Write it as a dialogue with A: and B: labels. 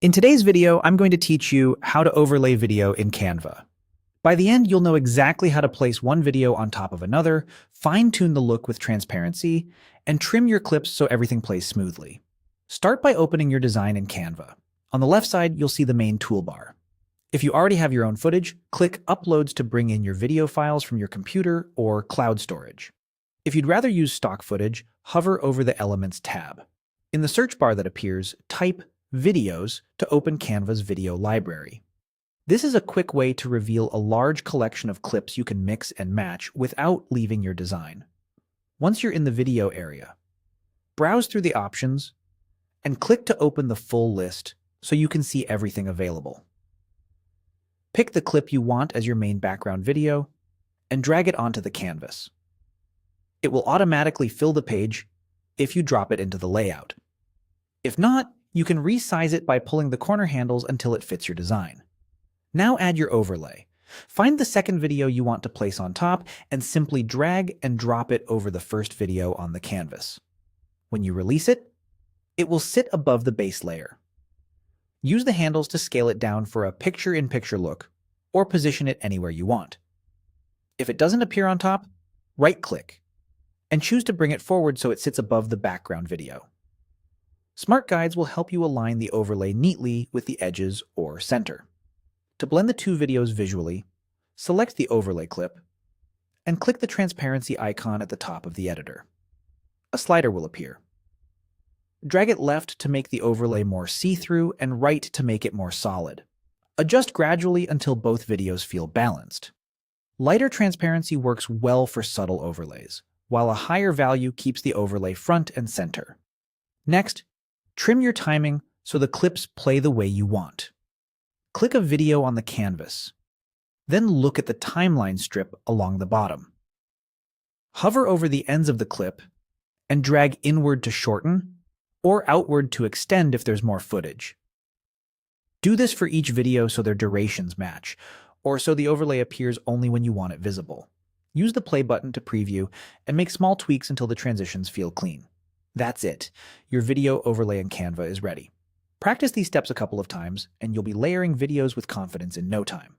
A: In today's video, I'm going to teach you how to overlay video in Canva. By the end, you'll know exactly how to place one video on top of another, fine-tune the look with transparency, and trim your clips so everything plays smoothly. Start by opening your design in Canva. On the left side, you'll see the main toolbar. If you already have your own footage, click Uploads to bring in your video files from your computer or cloud storage. If you'd rather use stock footage, hover over the Elements tab. In the search bar that appears, type Videos to open Canva's video library. This is a quick way to reveal a large collection of clips you can mix and match without leaving your design. Once you're in the video area, browse through the options and click to open the full list so you can see everything available. Pick the clip you want as your main background video and drag it onto the canvas. It will automatically fill the page if you drop it into the layout. If not, you can resize it by pulling the corner handles until it fits your design. Now add your overlay. Find the second video you want to place on top and simply drag and drop it over the first video on the canvas. When you release it, it will sit above the base layer. Use the handles to scale it down for a picture-in-picture look, or position it anywhere you want. If it doesn't appear on top, right-click and choose to bring it forward so it sits above the background video. Smart guides will help you align the overlay neatly with the edges or center. To blend the two videos visually, select the overlay clip and click the transparency icon at the top of the editor. A slider will appear. Drag it left to make the overlay more see-through and right to make it more solid. Adjust gradually until both videos feel balanced. Lighter transparency works well for subtle overlays, while a higher value keeps the overlay front and center. Next, trim your timing so the clips play the way you want. Click a video on the canvas, then look at the timeline strip along the bottom. Hover over the ends of the clip and drag inward to shorten or outward to extend if there's more footage. Do this for each video so their durations match, or so the overlay appears only when you want it visible. Use the play button to preview and make small tweaks until the transitions feel clean. That's it. Your video overlay in Canva is ready. Practice these steps a couple of times, and you'll be layering videos with confidence in no time.